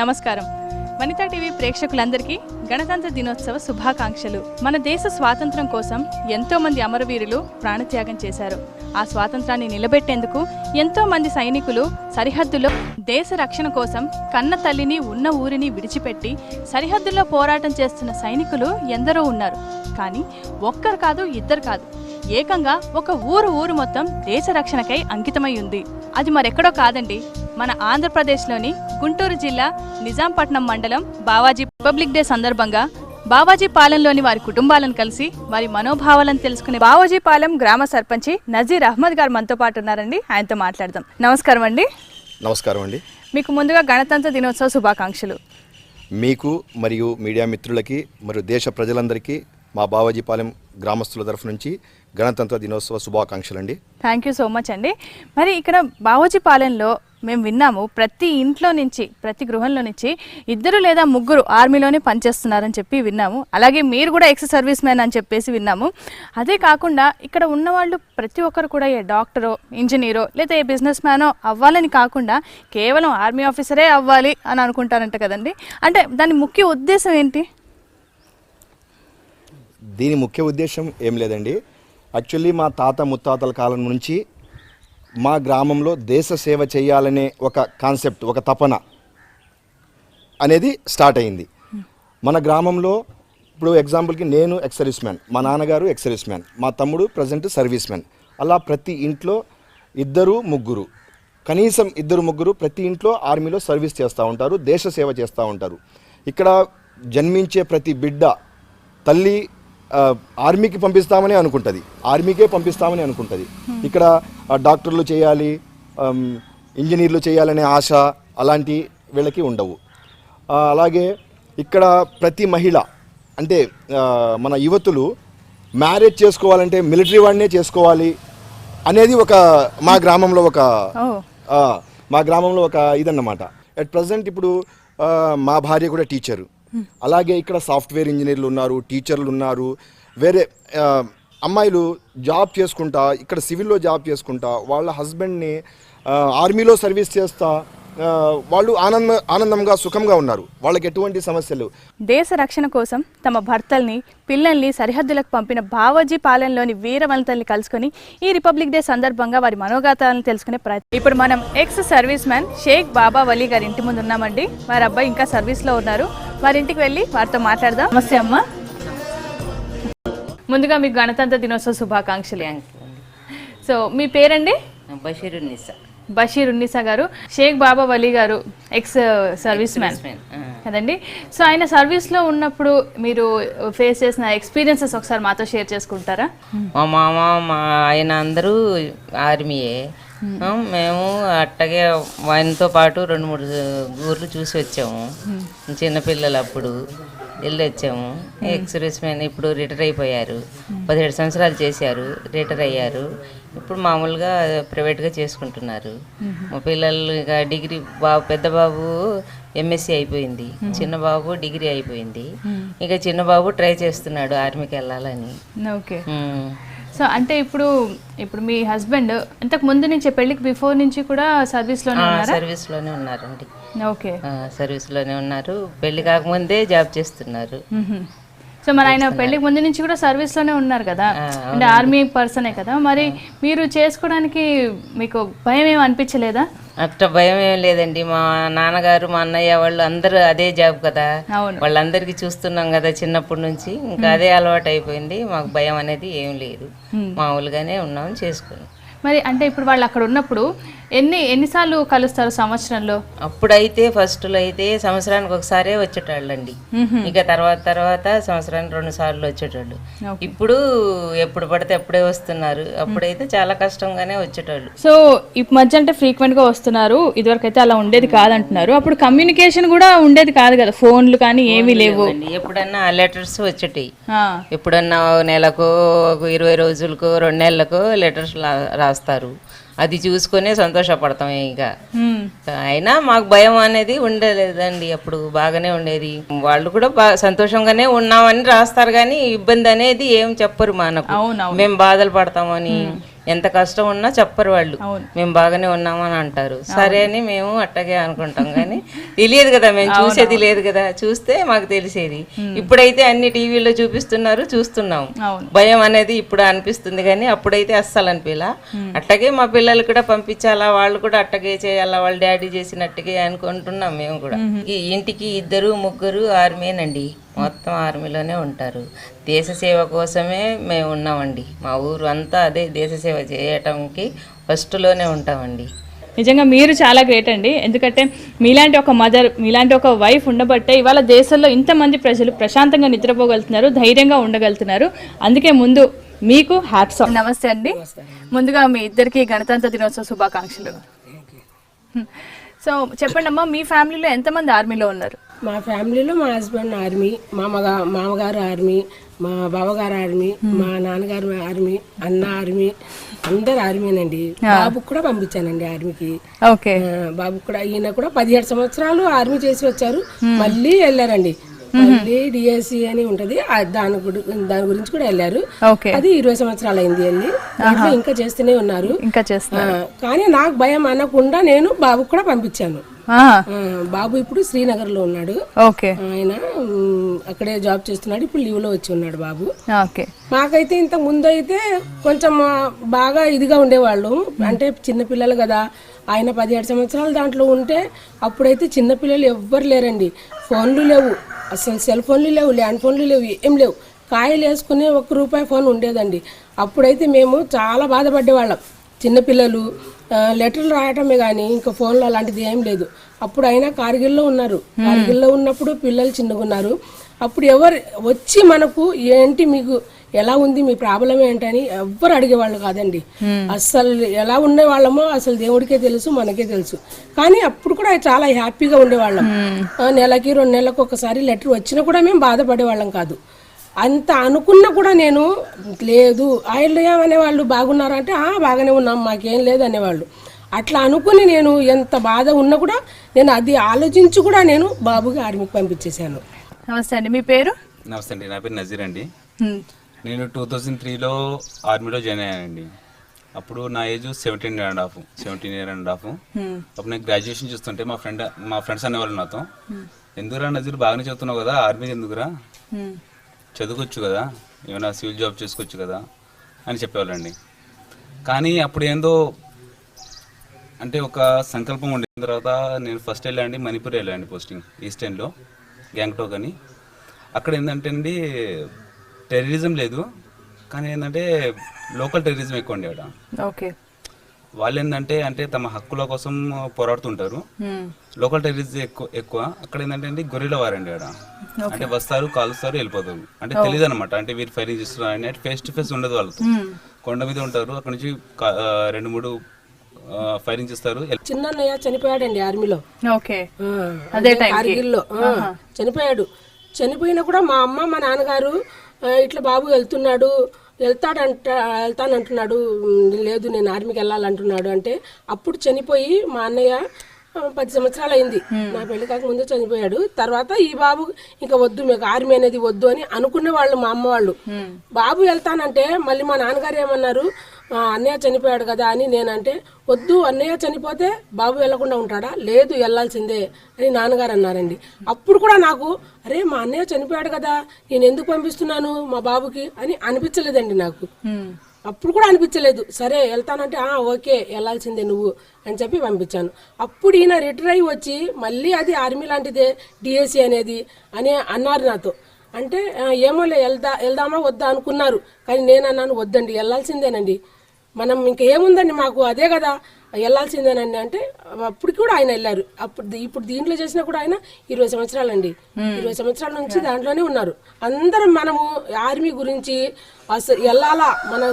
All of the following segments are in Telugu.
నమస్కారం. వనితా టీవీ ప్రేక్షకులందరికీ గణతంత్ర దినోత్సవ శుభాకాంక్షలు. మన దేశ స్వాతంత్రం కోసం ఎంతో మంది అమరవీరులు ప్రాణత్యాగం చేశారు. ఆ స్వాతంత్రాన్ని నిలబెట్టేందుకు ఎంతో మంది సైనికులు సరిహద్దులో దేశ రక్షణ కోసం కన్న తల్లిని ఉన్న ఊరిని విడిచిపెట్టి సరిహద్దుల్లో పోరాటం చేస్తున్న సైనికులు ఎందరో ఉన్నారు. కానీ ఒక్కరు కాదు, ఇద్దరు కాదు, ఏకంగా ఒక ఊరు మొత్తం దేశ రక్షణకై అంకితమై ఉంది. అది మరెక్కడో కాదండి, మన ఆంధ్రప్రదేశ్లోని గుంటూరు జిల్లా నిజాంపట్నం మండలం బావాజీ రిపబ్లిక్ డే సందర్భంగా బావాజీ పాలెంలోని వారి కుటుంబాలను కలిసి వారి మనోభావాలను తెలుసుకునే బావాజీ పాలెం గ్రామ సర్పంచి నజీర్ అహ్మద్ గారు మనతో పాటు ఉన్నారండి. ఆయనతో మాట్లాడదాం. నమస్కారం అండి. నమస్కారం అండి. మీకు ముందుగా గణతంత్ర దినోత్సవ శుభాకాంక్షలు. మీకు మరియు మీడియా మిత్రులకి మరియు దేశ ప్రజలందరికీ మా బావాజీపాలెం గ్రామస్తుల తరఫు నుంచి గణతంత్ర దినోత్సవ శుభాకాంక్షలు అండి. థ్యాంక్ యూ సో మచ్ అండి. మరి ఇక్కడ బావాజీపాలెంలో మేము విన్నాము, ప్రతి ఇంట్లో నుంచి ప్రతి గృహంలో నుంచి 2 లేదా 3 ఆర్మీలోనే పనిచేస్తున్నారని చెప్పి విన్నాము. అలాగే మీరు కూడా ఎక్స్ సర్వీస్ మ్యాన్ అని చెప్పేసి విన్నాము. అదే కాకుండా ఇక్కడ ఉన్నవాళ్ళు ప్రతి ఒక్కరు కూడా ఏ డాక్టరో, ఇంజనీరో లేదా ఏ బిజినెస్ మ్యానో అవ్వాలని కాకుండా కేవలం ఆర్మీ ఆఫీసరే అవ్వాలి అని అనుకుంటారంట కదండి. అంటే దాని ముఖ్య ఉద్దేశం ఏంటి? దీని ముఖ్య ఉద్దేశం ఏం లేదండి. యాక్చువల్లీ మా తాత ముత్తాతల కాలం నుంచి మా గ్రామంలో దేశ సేవ చేయాలనే ఒక కాన్సెప్ట్, ఒక తపన అనేది స్టార్ట్ అయింది. మన గ్రామంలో ఇప్పుడు ఎగ్జాంపుల్కి నేను ఎక్స్ సర్వీస్ మ్యాన్, మా నాన్నగారు ఎక్స్ సర్వీస్ మ్యాన్, మా తమ్ముడు ప్రజెంట్ సర్వీస్ మ్యాన్. అలా ప్రతి ఇంట్లో 2-3 కనీసం 2-3 ప్రతి ఇంట్లో ఆర్మీలో సర్వీస్ చేస్తూ ఉంటారు, దేశ సేవ చేస్తూ ఉంటారు. ఇక్కడ జన్మించే ప్రతి బిడ్డ తల్లి ఆర్మీకి పంపిస్తామని అనుకుంటుంది, ఆర్మీకే పంపిస్తామని అనుకుంటుంది. ఇక్కడ డాక్టర్లు చేయాలి, ఇంజనీర్లు చేయాలనే ఆశ అలాంటి వీళ్ళకి ఉండవు. అలాగే ఇక్కడ ప్రతి మహిళ అంటే మన యువతులు మ్యారేజ్ చేసుకోవాలంటే మిలిటరీ వాడినే చేసుకోవాలి అనేది ఒక మా గ్రామంలో ఒక ఇదన్నమాట. అట్ ప్రజెంట్ ఇప్పుడు మా భార్య కూడా టీచరు. అలాగే ఇక్కడ సాఫ్ట్వేర్ ఇంజనీర్లు ఉన్నారు, టీచర్లు ఉన్నారు. వేరే అమ్మాయిలు జాబ్ చేసుకుంటా, ఇక్కడ సివిల్లో జాబ్ చేసుకుంటా, వాళ్ళ హస్బెండ్ని ఆర్మీలో సర్వీస్ చేస్తా వాళ్ళు ఆనందంగా సుఖంగా ఉన్నారు. వాళ్ళకి ఎటువంటి సమస్యలు. దేశ రక్షణ కోసం తమ భర్తల్ని, పిల్లల్ని సరిహద్దులకు పంపిన బావాజీ పాలెంలోని వీరవనితల్ని కలుసుకొని ఈ రిపబ్లిక్ డే సందర్భంగా వారి మనోగాతాలను తెలుసుకునే ప్రయత్నం. ఇప్పుడు మనం ఎక్స్ సర్వీస్ మ్యాన్ షేక్ బాబా వలీ గారి ఇంటి ముందు ఉన్నామండి. వారి అబ్బాయి ఇంకా సర్వీస్లో ఉన్నారు. వారి ఇంటికి వెళ్ళి వారితో మాట్లాడదాం. నమస్తే అమ్మ. ముందుగా మీకు గణతంత్ర దినోత్సవ శుభాకాంక్షలు. సో మీ పేరండి? బషీర్ ఉన్నీసా గారు. షేక్ బాబా వలీ గారు ఎక్స్ సర్వీస్ మ్యాన్ కదండి. సో ఆయన సర్వీస్లో ఉన్నప్పుడు మీరు ఫేస్ చేసిన ఎక్స్పీరియన్సెస్ ఒకసారి మాతో షేర్ చేసుకుంటారా? మా మామ, మా ఆయన అందరూ ఆర్మీయే. మేము అట్టగే ఆయనతో పాటు 2-3 ఊర్లు చూసి వచ్చాము. చిన్నపిల్లలు అప్పుడు వెళ్ళి వచ్చాము. ఎక్స్ సర్వీస్ మ్యాన్ ఇప్పుడు రిటైర్ అయిపోయారు. 17 సంవత్సరాలు చేశారు, రిటైర్ అయ్యారు. ఇప్పుడు మామూలుగా ప్రైవేట్గా చేసుకుంటున్నారు. మా పిల్లలు ఇక డిగ్రీ, పెద్ద బాబు ఎంఎస్సి అయిపోయింది, చిన్న బాబు డిగ్రీ అయిపోయింది. ఇక చిన్న బాబు ట్రై చేస్తున్నాడు ఆర్మీకి వెళ్ళాలని. ఓకే. సో అంటే ఇప్పుడు మీ హస్బెండ్ ఇంతకు ముందు నుంచి, పెళ్లికి బిఫోర్ నుంచి కూడా సర్వీస్లోనే ఉన్నారండి. ఓకే, సర్వీస్లోనే ఉన్నారు. పెళ్లి కాకముందే జాబ్ చేస్తున్నారు. సో మరి ఆయన పెళ్లికి ముందు నుంచి కూడా సర్వీస్లోనే ఉన్నారు కదా, అంటే ఆర్మీ పర్సనే కదా. మరి మీరు చేసుకోవడానికి మీకు భయం ఏమి అనిపించలేదా? అట్లా భయం ఏం లేదండి. మా నాన్నగారు, మా అన్నయ్య వాళ్ళు అందరూ అదే జాబ్ కదా, వాళ్ళందరికీ చూస్తున్నాం కదా చిన్నప్పటి నుంచి. ఇంకా అదే అలవాటు అయిపోయింది. మాకు భయం అనేది ఏం లేదు, మామూలుగానే ఉన్నాం, చేసుకున్నాం. మరి అంటే ఇప్పుడు వాళ్ళు అక్కడ ఉన్నప్పుడు ఎన్నిసార్లు కలుస్తారు సంవత్సరంలో? అప్పుడైతే ఫస్ట్లో అయితే సంవత్సరానికి ఒకసారే వచ్చేటోళ్ళండి. ఇక తర్వాత సంవత్సరానికి 2 సార్లు వచ్చేటోళ్ళు. ఇప్పుడు ఎప్పుడు పడితే అప్పుడే వస్తున్నారు. అప్పుడైతే చాలా కష్టంగానే వచ్చేటోళ్ళు. సో ఈ మధ్య అంటే ఫ్రీక్వెంట్ గా వస్తున్నారు. ఇదివరకు అయితే అలా ఉండేది కాదంటున్నారు. అప్పుడు కమ్యూనికేషన్ కూడా ఉండేది కాదు కదా, ఫోన్లు కానీ ఏమీ లేవు. ఎప్పుడన్నా లెటర్స్ వచ్చేటివి. ఎప్పుడన్నా నెలకు, 20 రోజులకు, 2 నెలలకు లెటర్స్ రాస్తారు. అది చూసుకునే సంతోషపడతాం. ఇంకా అయినా మాకు భయం అనేది ఉండలేదండి. అప్పుడు బాగానే ఉండేది. వాళ్ళు కూడా సంతోషంగానే ఉన్నామని రాస్తారు, కానీ ఇబ్బంది అనేది ఏం చెప్పరు మనకు. మేము బాధలు పడతామని ఎంత కష్టం ఉన్నా చెప్పరు వాళ్ళు, అవును. మేము బాగానే ఉన్నామని అంటారు. సరే అని మేము అట్టగే అనుకుంటాం, కానీ తెలియదు కదా, మేము చూసేది లేదు కదా, చూస్తే మాకు తెలిసేది. ఇప్పుడైతే అన్ని టీవీలో చూపిస్తున్నారు, చూస్తున్నాం. అవును. భయం అనేది ఇప్పుడు అనిపిస్తుంది, కానీ అప్పుడైతే అస్సలు అనిపించలా. అట్టగే మా పిల్లలు కూడా పంపించాలా, వాళ్ళు కూడా అట్టగే చేయాలా, వాళ్ళ డాడీ చేసినట్టుగా అనుకుంటున్నాం మేము కూడా. ఈ ఇంటికి 2-3 ఆర్మీనండి, మొత్తం ఆర్మీలోనే ఉంటారు. దేశ సేవ కోసమే మేము ఉన్నామండి. మా ఊరు అంతా అదే దేశ సేవ చేయటానికి ఫస్ట్లోనే ఉంటామండి. నిజంగా మీరు చాలా గ్రేట్ అండి. ఎందుకంటే మీలాంటి ఒక మదర్, మీలాంటి ఒక వైఫ్ ఉండబట్టే ఇవాళ దేశంలో ఇంతమంది ప్రజలు ప్రశాంతంగా నిద్రపోగలుగుతున్నారు, ధైర్యంగా ఉండగలుగుతున్నారు. అందుకే ముందు మీకు హ్యాట్స్ ఆఫ్. నమస్తే అండి. ముందుగా మీ ఇద్దరికి గణతంత్ర దినోత్సవ శుభాకాంక్షలు. సో చెప్పండి అమ్మా, మీ ఫ్యామిలీలో ఎంతమంది ఆర్మీలో ఉన్నారు? మా ఫ్యామిలీలో మా హస్బెండ్ ఆర్మీ, మామగారు ఆర్మీ, మా బావగారు ఆర్మీ, మా నాన్నగారు ఆర్మీ, అన్న ఆర్మీ, అందరు ఆర్మీనండి. బాబుకు కూడా పంపించానండి ఆర్మీకి. ఓకే. బాబు కూడా, ఈయన కూడా 17 సంవత్సరాలు ఆర్మీ చేసి వచ్చారు, మళ్ళీ వెళ్ళారండి. మళ్ళీ డిఎస్సి అని ఉంటది, దాని గురించి కూడా వెళ్ళారు. అది 20 సంవత్సరాలు అయింది వెళ్ళి, దాంట్లో ఇంకా చేస్తూనే ఉన్నారు. ఇంకా చేస్తున్నారు. కానీ నాకు భయం అనకుండా నేను బాబుకు కూడా పంపించాను. బాబు ఇప్పుడు శ్రీనగర్ లో ఉన్నాడు. ఓకే. ఆయన అక్కడే జాబ్ చేస్తున్నాడు, ఇప్పుడు లీవ్ లో వచ్చి ఉన్నాడు బాబు. ఓకే. మాకైతే ఇంత ముందు అయితే కొంచెం బాగా ఇదిగా ఉండేవాళ్ళు, అంటే చిన్నపిల్లలు కదా. ఆయన 17 సంవత్సరాలు దాంట్లో ఉంటే అప్పుడైతే చిన్నపిల్లలు ఎవ్వరు లేరండి. ఫోన్లు లేవు, అసలు సెల్ ఫోన్లు లేవు, ల్యాండ్ ఫోన్లు లేవు, ఏం లేవు. కాయలు వేసుకునే ₹1 ఫోన్ ఉండేదండి. అప్పుడైతే మేము చాలా బాధపడేవాళ్ళం. చిన్నపిల్లలు లెటర్లు రాయటమే కానీ ఇంకా ఫోన్లో అలాంటిది ఏం లేదు. అప్పుడు అయినా కార్గిల్లో ఉన్నారు. కార్గిల్లో ఉన్నప్పుడు పిల్లలు చిన్నగా ఉన్నారు. అప్పుడు ఎవరు వచ్చి మనకు ఏంటి, మీకు ఎలా ఉంది, మీ ప్రాబ్లం ఏంటని ఎవ్వరు అడిగేవాళ్ళు కాదండి. అస్సలు ఎలా ఉండేవాళ్ళమో అసలు దేవుడికే తెలుసు, మనకే తెలుసు. కానీ అప్పుడు కూడా చాలా హ్యాపీగా ఉండేవాళ్ళం. నెలకి 2 నెలలకు ఒకసారి లెటర్ వచ్చినా కూడా మేము బాధపడేవాళ్ళం కాదు. అంత అనుకున్నా కూడా నేను లేదు, ఆయన ఏమనేవాళ్ళు, బాగున్నారంటే బాగానే ఉన్నాం, మాకేం లేదు అనేవాళ్ళు. అట్లా అనుకుని నేను ఎంత బాధ ఉన్నా కూడా నేను అది ఆలోచించి కూడా నేను బాబుకి ఆర్మీకి పంపించేశాను. నమస్తే అండి, మీ పేరు? నమస్తే అండి, నా పేరు నజీర్ అండి. నేను 2003లో ఆర్మీలో జాయిన్ అయ్యానండి. అప్పుడు నా ఏజ్ 17 ఇయర్ అండ్ హాఫ్. అప్పుడు నేను గ్రాడ్యుయేషన్ చూస్తుంటే మా ఫ్రెండ్స్ అనేవాళ్ళు నాతో, ఎందుకురా నజీర్ బాగానే చదువుతున్నావు కదా, ఆర్మీకి ఎందుకురా, చదువుకోవచ్చు కదా, ఏమైనా సివిల్ జాబ్ చేసుకోవచ్చు కదా అని చెప్పేవాళ్ళండి. కానీ అప్పుడు ఏందో అంటే ఒక సంకల్పం ఉండిన తర్వాత నేను ఫస్ట్ వెళ్ళండి మణిపూర్ వెళ్ళండి పోస్టింగ్, ఈస్టర్న్లో గ్యాంగ్టాక్ అని. అక్కడ ఏంటంటే అండి టెర్రరిజం లేదు, కానీ ఏంటంటే లోకల్ టెర్రరిజం ఎక్కువ అండి అక్కడ. ఓకే. వాళ్ళు ఏంటంటే అంటే తమ హక్కుల కోసం పోరాడుతుంటారు. లోకల్ టెర్రరిజం ఎక్కువ. అక్కడ ఏంటంటే అండి గొర్రెల వారండి అక్కడ, అంటే వస్తారు, కాలుస్తారు, వెళ్ళిపోతారు. అంటే తెలియదు అనమాట, అంటే వీరు ఫైరింగ్ చేస్తున్నారు అని ఫేస్ టు ఫేస్ ఉండదు వాళ్ళతో. కొండ మీద ఉంటారు, అక్కడ నుంచి 2-3 ఫైరింగ్ చేస్తారు. చిన్నయ్య చనిపోయాడండి ఆర్మీలో. ఓకే. అదే కార్గిల్లో చనిపోయాడు. చనిపోయినా కూడా మా అమ్మ మా నాన్నగారు ఇట్లా బాబు వెళ్తానంటున్నాడు, లేదు నేను ఆర్మీకి వెళ్ళాలంటున్నాడు అంటే, అప్పుడు చనిపోయి మా అన్నయ్య 10 సంవత్సరాలు అయింది, నా పెళ్లి కాక ముందు చనిపోయాడు. తర్వాత ఈ బాబు ఇంకా వద్దు, మీకు ఆర్మీ అనేది వద్దు అని అనుకునే వాళ్ళు మా అమ్మ వాళ్ళు. బాబు వెళ్తానంటే మళ్ళీ మా నాన్నగారు ఏమన్నారు, అన్నయ్య చనిపోయాడు కదా అని నేనంటే, వద్దు అన్నయ్య చనిపోతే బాబు వెళ్లకుండా ఉంటాడా, లేదు వెళ్ళాల్సిందే అని నాన్నగారు అన్నారండి. అప్పుడు కూడా నాకు అరే మా అన్నయ్య చనిపోయాడు కదా, నేను ఎందుకు పంపిస్తున్నాను మా బాబుకి అని అనిపించలేదండి నాకు. అప్పుడు కూడా అనిపించలేదు. సరే వెళ్తానంటే ఓకే వెళ్ళాల్సిందే నువ్వు అని చెప్పి పంపించాను. అప్పుడు ఈయన రిటైర్ అయ్యి వచ్చి మళ్ళీ అది ఆర్మీ లాంటిదే డిఎస్సి అనేది అని అన్నారు నాతో. అంటే ఏమోలే వెళ్దామా వద్దా అనుకున్నారు, కానీ నేను అన్నాను వద్దండి వెళ్ళాల్సిందేనండి, మనం ఇంకా ఏముందండి మాకు అదే కదా వెళ్ళాల్సిందేనండి అంటే, అప్పుడు కూడా ఆయన వెళ్ళారు. ఇప్పుడు దీంట్లో చేసినా కూడా ఆయన 20 సంవత్సరాలండి, 20 సంవత్సరాల నుంచి దాంట్లోనే ఉన్నారు. అందరం మనము ఆర్మీ గురించి అసలు వెళ్ళాలా, మన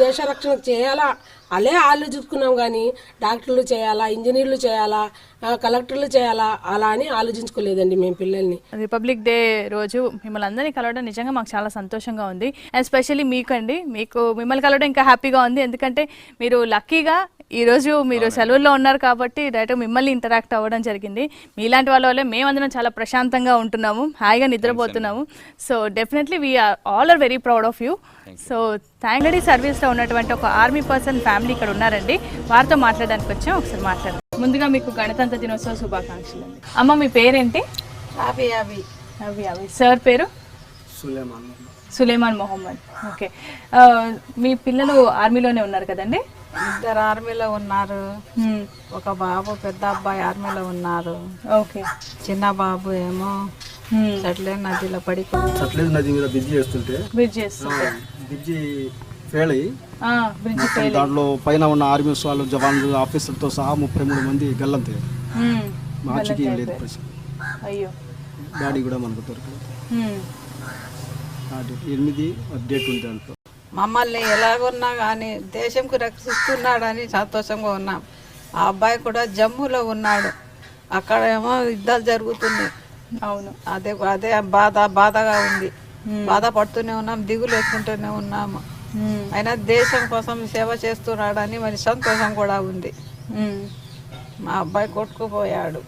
దేశ రక్షణ చేయాలా అలే ఆలోచించుకున్నాం, కానీ డాక్టర్లు చేయాలా, ఇంజనీర్లు చేయాలా, కలెక్టర్లు చేయాలా అలా అని ఆలోచించుకోలేదండి మేము పిల్లల్ని. రిపబ్లిక్ డే రోజు మిమ్మల్ని అందరినీ కలవడం నిజంగా మాకు చాలా సంతోషంగా ఉంది. ఎస్పెషల్లీ మిమ్మల్ని కలవడం ఇంకా హ్యాపీగా ఉంది, ఎందుకంటే మీరు లక్కీగా ఈరోజు మీరు సెలవుల్లో ఉన్నారు కాబట్టి డైరెక్ట్ మిమ్మల్ని ఇంటరాక్ట్ అవ్వడం జరిగింది. మీలాంటి వాళ్ళ వల్లే మేమందరం చాలా ప్రశాంతంగా ఉంటున్నాము, హాయిగా నిద్రపోతున్నాము. So definitely we are all are very proud of you. So తాంగడి సర్వీస్లో ఉన్నటువంటి ఒక ఆర్మీ పర్సన్ ఫ్యామిలీ ఇక్కడ ఉన్నారండి. వారితో మాట్లాడడానికి వచ్చాం. ఒకసారి మాట్లాడదాం. ముందుగా మీకు గణతంత్ర దినోత్సవ శుభాకాంక్షలు అండి. అమ్మ మీ పేరేంటి? అవి అవి అవి అవి. సార్ పేరు? సులేమాన్ మొహమ్మద్. ఓకే. మీ పిల్లలు ఆర్మీలోనే ఉన్నారు కదండి? ఇద్దరు ఆర్మీలో ఉన్నారు. ఒక బాబు పెద్ద అబ్బాయి ఆర్మీలో ఉన్నారు. ఓకే. చిన్న బాబు ఏమో సట్లేని నదిలో పడి సట్లేజ్ నది మీద బ్రిడ్జి వేస్తుంటే బ్రిడ్జి ఫెయిల్ అయ్యి దాంట్లో పైన ఉన్న ఆర్మీ వాళ్ళు జవాన్లు ఆఫీసర్తో సహా 33 మంది గల్లంతయ్యారు. మార్చికి ఏం లేదు పరిస్థితి. అయ్యో. బాడీ కూడా మనకు దొరకలేదు. 8 డేట్ ఉంది దాంట్లో. మమ్మల్ని ఎలాగున్నా కానీ దేశంకు రక్షిస్తున్నాడని సంతోషంగా ఉన్నాం. ఆ అబ్బాయి కూడా జమ్మూలో ఉన్నాడు. అక్కడ ఏమో యుద్ధాలు జరుగుతున్నాయి. అవును. అదే అదే బాధగా ఉంది. బాధపడుతూనే ఉన్నాం, దిగులు వేసుకుంటూనే ఉన్నాము. అయినా దేశం కోసం సేవ చేస్తున్నాడని మరి సంతోషం కూడా ఉంది. మా అబ్బాయి కొట్టుకుపోయాడు.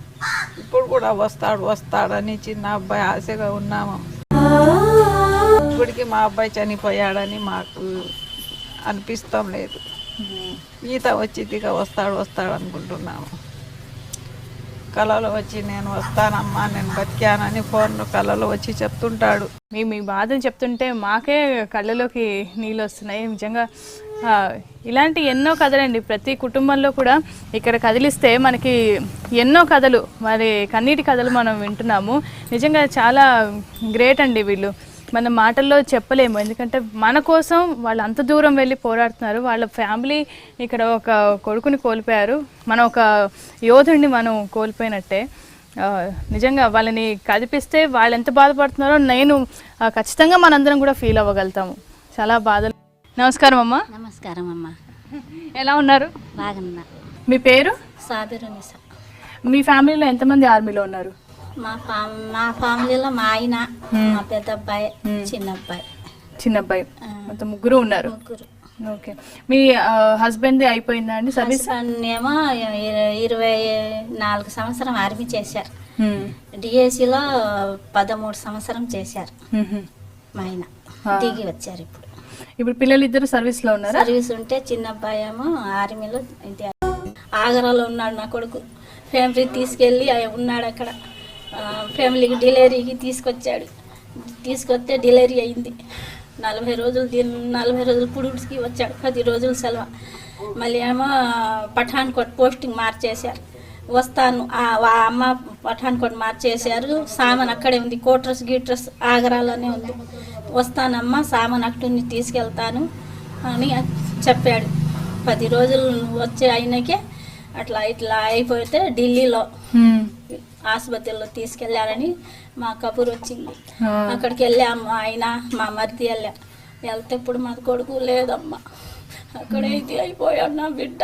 ఇప్పుడు కూడా వస్తాడని చిన్న అబ్బాయి ఆశగా ఉన్నాము. ఇప్పటికి మా అబ్బాయి చనిపోయాడని మాకు అనిపిస్తాం లేదు. ఈత వచ్చి దిగ వస్తాడు అనుకుంటున్నాము. కళలో వచ్చి నేను వస్తానమ్మా, నేను బతికానని ఫోన్లో కళలో వచ్చి చెప్తుంటాడు. మీ బాధలు చెప్తుంటే మాకే కళ్ళలోకి నీళ్ళు వస్తున్నాయి. నిజంగా ఇలాంటి ఎన్నో కథలండి. ప్రతి కుటుంబంలో కూడా ఇక్కడ కదిలిస్తే మనకి ఎన్నో కథలు, మరి కన్నీటి కథలు మనం వింటున్నాము. నిజంగా చాలా గ్రేట్ అండి వీళ్ళు. మన మాటల్లో చెప్పలేము. ఎందుకంటే మన కోసం వాళ్ళు అంత దూరం వెళ్ళి పోరాడుతున్నారు. వాళ్ళ ఫ్యామిలీ ఇక్కడ ఒక కొడుకుని కోల్పోయారు. మనం ఒక యోధుడిని మనం కోల్పోయినట్టే. నిజంగా వాళ్ళని కదిపిస్తే వాళ్ళు ఎంత బాధపడుతున్నారో నేను ఖచ్చితంగా మనందరం కూడా ఫీల్ అవ్వగలుగుతాము. చాలా బాధలు. నమస్కారం అమ్మా. నమస్కారం అమ్మ. ఎలా ఉన్నారు? బాగున్నా. మీ పేరు? సాబిరునిసా. మీ ఫ్యామిలీలో ఎంతమంది ఆర్మీలో ఉన్నారు? మా ఫ్యామిలీలో మా ఆయన, మా పెద్ద అబ్బాయి, చిన్న అబ్బాయి మొత్తం ముగ్గురు ఉన్నారు. ఓకే. మీ హస్బెండ్ అయిపోయిందా అండి సర్వీస్? ఏమో 24 సంవత్సరం ఆర్మీ చేశారు. డిఎస్సిలో 13 సంవత్సరం చేశారు. మా ఆయన దిగి వచ్చారు. ఇప్పుడు పిల్లలు ఇద్దరు సర్వీస్ లో ఉన్నారు. సర్వీస్ ఉంటే చిన్న అబ్బాయి ఏమో ఆర్మీలో ఆగరాలో ఉన్నాడు. నా కొడుకు ఫ్యామిలీ తీసుకెళ్ళి ఉన్నాడు అక్కడ. ఫ్యామిలీకి డెలివరీకి తీసుకొస్తే డెలివరీ అయింది. 40 రోజులు పుడుడికి వచ్చాడు. 10 రోజులు సెలవు. మళ్ళీ ఏమో పఠాన్కోట్ పోస్టింగ్ మార్చేశారు. వస్తాను అమ్మ పఠాన్కోట్ మార్చేశారు. సామాన్ అక్కడే ఉంది. కోట్రస్ గీట్రస్ ఆగరాలోనే ఉంది. వస్తానమ్మా, సామాన్ అక్కడిని తీసుకెళ్తాను అని చెప్పాడు. 10 రోజులు వచ్చే అయినకే ఇట్లా అయిపోతే ఢిల్లీలో ఆసుపత్రిలో తీసుకెళ్లారని మా కబురు వచ్చింది. అక్కడికి వెళ్ళాము. ఆయన మా మరిది వెళ్తే ఇప్పుడు మా కొడుకు లేదమ్మా, అక్కడే ఇది అయిపోయాడు నా బిడ్డ.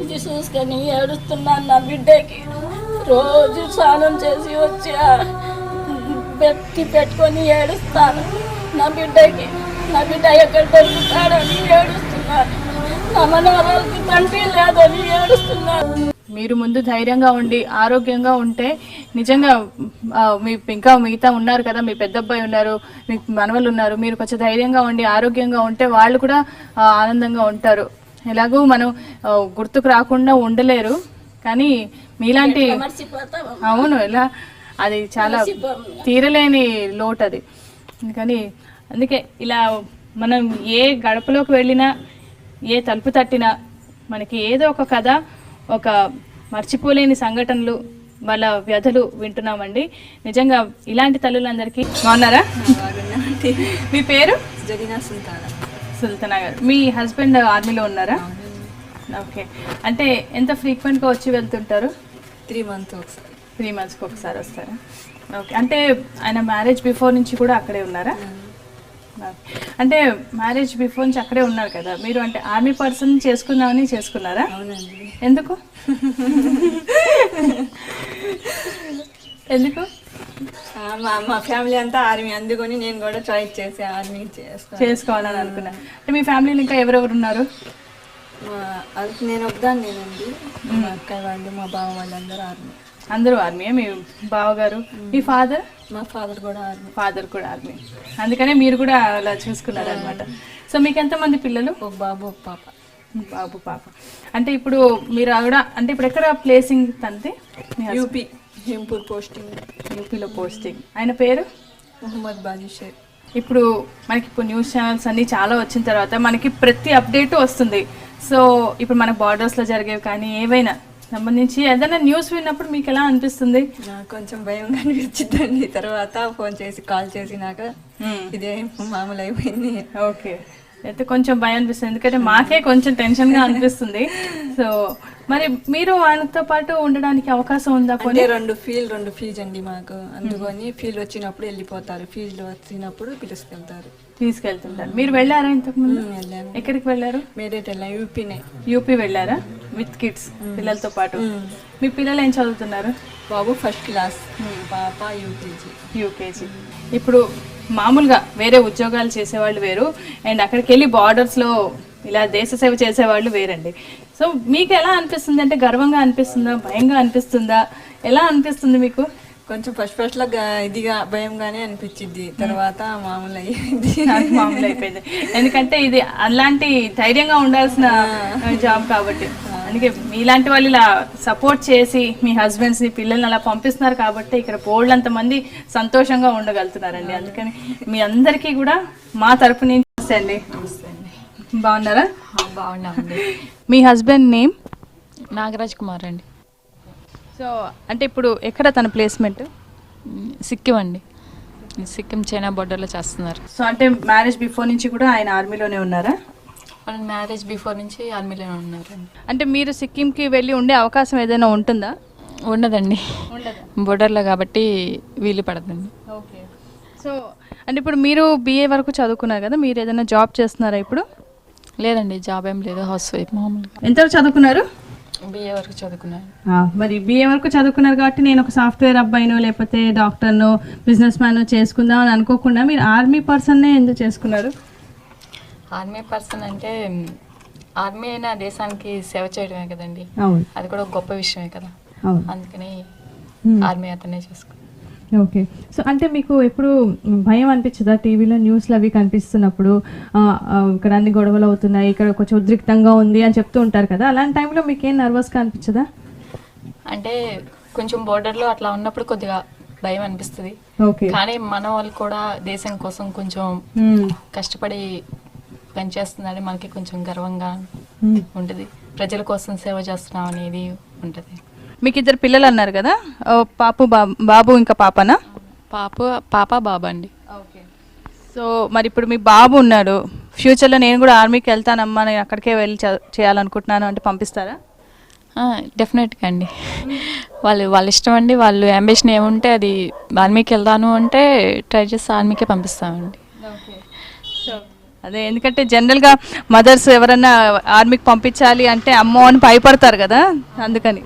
ఇది చూసుకొని ఏడుస్తున్నాను నా బిడ్డకి. రోజు స్నానం చేసి వచ్చి బెత్తి పెట్టుకొని ఏడుస్తాను నా బిడ్డకి. నా బిడ్డ ఎక్కడ దొరుకుతాడని ఏడుస్తున్నాను. నా మనవరాలకి తండ్రి లేదని ఏడుస్తున్నాను. మీరు ముందు ధైర్యంగా ఉండి ఆరోగ్యంగా ఉంటే నిజంగా మీ ఇంకా మిగతా ఉన్నారు కదా, మీ పెద్ద అబ్బాయి ఉన్నారు, మీ మనవలు ఉన్నారు. మీరు కొంచెం ధైర్యంగా ఉండి ఆరోగ్యంగా ఉంటే వాళ్ళు కూడా ఆనందంగా ఉంటారు. ఎలాగూ మనం గుర్తుకు రాకుండా ఉండలేరు, కానీ మీలాంటి అవును ఇలా అది చాలా తీరలేని లోటు అది. కానీ అందుకే ఇలా మనం ఏ గడపలోకి వెళ్ళినా, ఏ తలుపు తట్టినా మనకి ఏదో ఒక కథ, ఒక మర్చిపోలేని సంఘటనలు, వాళ్ళ వ్యధలు వింటున్నామండి. నిజంగా ఇలాంటి తల్లులందరికీ బాగున్నారా? మీ పేరు? సుల్తానా గారు. మీ హస్బెండ్ ఆర్మీలో ఉన్నారా? ఓకే. అంటే ఎంత ఫ్రీక్వెంట్గా వచ్చి వెళ్తుంటారు? 3 months ఒకసారి. 3 monthsకి ఒకసారి వస్తారా? ఓకే. అంటే ఆయన మ్యారేజ్ బిఫోర్ నుంచి కూడా అక్కడే ఉన్నారా? అంటే మ్యారేజ్ బిఫోర్ నుంచి అక్కడే ఉన్నారు కదా మీరు. అంటే ఆర్మీ పర్సన్ చేసుకున్నామని చేసుకున్నారా? అవునండి. ఎందుకు? ఎందుకు? మా ఫ్యామిలీ అంతా ఆర్మీ, అందుకని నేను కూడా ట్రై చేసి ఆర్మీ చేసుకోవాలని అనుకున్నా. అంటే మీ ఫ్యామిలీలో ఇంకా ఎవరెవరు ఉన్నారు? అది నేను ఒకదాన్నేనండి. మా అక్క వాళ్ళు, మా బావ వాళ్ళందరూ ఆర్మీ. అందరూ ఆర్మీ. మీ బావగారు, మీ ఫాదర్? మా ఫాదర్ కూడా ఆర్మీ. ఫాదర్ కూడా ఆర్మీ, అందుకనే మీరు కూడా అలా చూసుకున్నారనమాట. సో మీకు ఎంతమంది పిల్లలు? ఒక బాబు ఒక పాప. బాబు పాప. అంటే ఇప్పుడు మీరు ఆవిడ అంటే ఇప్పుడు ఎక్కడ ప్లేసింగ్ తంది? యూపీ హింపూర్ పోస్టింగ్. యూపీలో పోస్టింగ్. ఆయన పేరు? మొహమ్మద్ బాజీ షేర్. ఇప్పుడు మనకి ఇప్పుడు న్యూస్ ఛానల్స్ అన్నీ చాలా వచ్చిన తర్వాత మనకి ప్రతి అప్డేటు వస్తుంది. సో ఇప్పుడు మన బార్డర్స్లో జరిగేవి కానీ ఏవైనా సంబంధించి ఏదైనా న్యూస్ విన్నప్పుడు మీకు ఎలా అనిపిస్తుంది? నాకు కొంచెం భయంగా అనిపించిందండి. తర్వాత ఫోన్ చేసి కాల్ చేసినాక ఇదే మామూలు అయిపోయింది. ఓకే, అయితే కొంచెం భయం అనిపిస్తుంది, ఎందుకంటే మాకే కొంచెం టెన్షన్గా అనిపిస్తుంది. సో మరి మీరు ఆయనతో పాటు ఉండడానికి అవకాశం ఉందా? అంటే రెండు ఫీజ్ అండి మాకు, అందుకని ఫీల్ వచ్చినప్పుడు వెళ్ళిపోతారు, ఫీజులు వచ్చినప్పుడు తీసుకెళ్తుంటారు. మీరు వెళ్ళారా ఇంతకుముందు? వెళ్ళాను. ఎక్కడికి వెళ్ళారు? మేరేట్ వెళ్ళాను, యూపీనే. యూపీ వెళ్ళారా విత్ కిడ్స్, పిల్లలతో పాటు? మీ పిల్లలు ఏం చదువుతున్నారు? బాబు ఫస్ట్ క్లాస్, పాప యూకేజీ. ఇప్పుడు మామూలుగా వేరే ఉద్యోగాలు చేసేవాళ్ళు వేరు, అండ్ అక్కడికి వెళ్ళి బార్డర్స్లో ఇలా దేశ సేవ చేసేవాళ్ళు వేరండి. సో మీకు ఎలా అనిపిస్తుంది? అంటే గర్వంగా అనిపిస్తుందా, భయంగా అనిపిస్తుందా, ఎలా అనిపిస్తుంది మీకు? కొంచెం ఫస్ట్ లో ఇదిగా భయంగానే అనిపించింది, తర్వాత మామూలు అయ్యింది. మామూలు అయిపోయింది, ఎందుకంటే ఇది అలాంటి ధైర్యంగా ఉండాల్సిన జాబ్ కాబట్టి. అందుకే మీలాంటి వాళ్ళు ఇలా సపోర్ట్ చేసి మీ హస్బెండ్స్ని పిల్లల్ని అలా పంపిస్తున్నారు కాబట్టి ఇక్కడ బోల్డ్ మంది సంతోషంగా ఉండగలుగుతున్నారండి. అందుకని మీ అందరికీ కూడా మా తరపు నుంచి అండి. బాగున్నారా? బాగున్నామండి. మీ హస్బెండ్ నేమ్? నాగరాజ్ కుమార్ అండి. సో అంటే ఇప్పుడు ఎక్కడ తన ప్లేస్మెంట్? సిక్కిం అండి, సిక్కిం చైనా బోర్డర్లో చేస్తున్నారు. సో అంటే మ్యారేజ్ బిఫోర్ నుంచి కూడా ఆయన ఆర్మీలోనే ఉన్నారా? మన మ్యారేజ్ బిఫోర్ నుంచి ఆర్మీలోనే ఉన్నారండి. అంటే మీరు సిక్కింకి వెళ్ళి ఉండే అవకాశం ఏదైనా ఉంటుందా? ఉండదండి, బోర్డర్లో కాబట్టి వీలు పడదండి. ఓకే. సో అంటే ఇప్పుడు మీరు BA వరకు చదువుకున్నారు కదా, మీరు ఏదైనా జాబ్ చేస్తున్నారా ఇప్పుడు? లేదండి, జాబ్ ఏం లేదు, హౌస్ వైఫ్ మామూలుగా. ఎంతవరకు చదువుకున్నారు? BA వరకు చదువుకున్నాను. మరి BA వరకు చదువుకున్నారు కాబట్టి నేను ఒక సాఫ్ట్వేర్ అబ్బాయినో లేకపోతే డాక్టర్నో బిజినెస్ మ్యానో చేసుకుందాం అని అనుకోకుండా మీరు ఆర్మీ పర్సన్నే ఎందుకు చేసుకున్నారు? ఆర్మీ పర్సన్ అంటే ఆర్మీ అయినా దేశానికి సేవ చేయడమే కదండి, అవును, అది కూడా ఒక గొప్ప విషయమే కదా, అవును. అందుకని ఆర్మీ అతనే చేసుకున్నాను. ఓకే. సో అంటే మీకు ఎప్పుడు భయం అనిపించదా? టీవీలో న్యూస్లు అవి కనిపిస్తున్నప్పుడు ఇక్కడ అన్ని గొడవలు అవుతున్నాయి, ఇక్కడ కొంచెం ఉద్రిక్తంగా ఉంది అని చెప్తూ ఉంటారు కదా, అలాంటి టైంలో మీకు ఏం నర్వస్గా అనిపించదా? అంటే కొంచెం బోర్డర్లో అట్లా ఉన్నప్పుడు కొద్దిగా భయం అనిపిస్తుంది, కానీ మన వాళ్ళు కూడా దేశం కోసం కొంచెం కష్టపడి పనిచేస్తుందని మనకి కొంచెం గర్వంగా ఉంటుంది, ప్రజల కోసం సేవ చేస్తున్నాం అనేది ఉంటుంది. మీకు ఇద్దరు పిల్లలు అన్నారు కదా, బాబు ఇంకా పాపనా? పాప బాబు అండి. ఓకే. సో మరి ఇప్పుడు మీ బాబు ఉన్నాడు, ఫ్యూచర్లో నేను కూడా ఆర్మీకి వెళ్తానమ్మా, నేను అక్కడికే వెళ్ళి చేయాలనుకుంటున్నాను అంటే పంపిస్తారా? డెఫినెట్గా అండి, వాళ్ళ ఇష్టం అండి, వాళ్ళు అంబిషన్ ఏముంటే అది ఆర్మీకి వెళ్తాను అంటే ట్రై చేస్తే ఆర్మీకే పంపిస్తామండి. ఓకే. సో అదే, ఎందుకంటే జనరల్గా మదర్స్ ఎవరన్నా ఆర్మీకి పంపించాలి అంటే అమ్మో అని భయపడతారు కదా, అందుకని.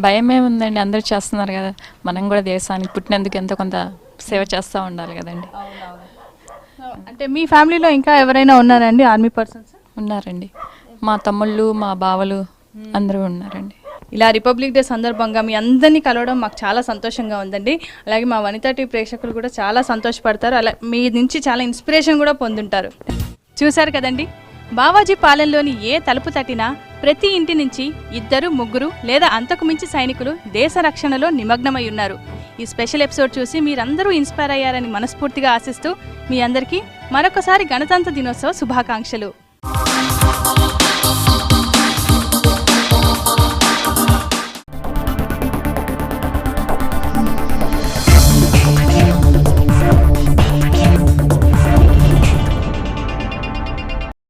భయం ఏముందండి, అందరూ చేస్తున్నారు కదా, మనం కూడా దేశానికి పుట్టినందుకు ఎంతో కొంత సేవ చేస్తూ ఉండాలి కదండి. అంటే మీ ఫ్యామిలీలో ఇంకా ఎవరైనా ఉన్నారండి ఆర్మీ పర్సన్స్? ఉన్నారండి, మా తమ్ముళ్ళు మా బావలు అందరూ ఉన్నారండి. ఇలా రిపబ్లిక్ డే సందర్భంగా మీ అందరినీ కలవడం మాకు చాలా సంతోషంగా ఉందండి. అలాగే మా వనితా టీవీ ప్రేక్షకులు కూడా చాలా సంతోషపడతారు, అలా మీ నుంచి చాలా ఇన్స్పిరేషన్ కూడా పొందుంటారు. చూశారు కదండి, బావాజీ పాలెంలోని ఏ తలుపు తట్టినా ప్రతి ఇంటి నుంచి 2, 3 లేదా అంతకు మించి సైనికులు దేశ రక్షణలో నిమగ్నమై ఉన్నారు. ఈ స్పెషల్ ఎపిసోడ్ చూసి మీరందరూ ఇన్స్పైర్ అయ్యారని మనస్ఫూర్తిగా ఆశిస్తూ మీ అందరికీ మరొకసారి గణతంత్ర దినోత్సవ శుభాకాంక్షలు.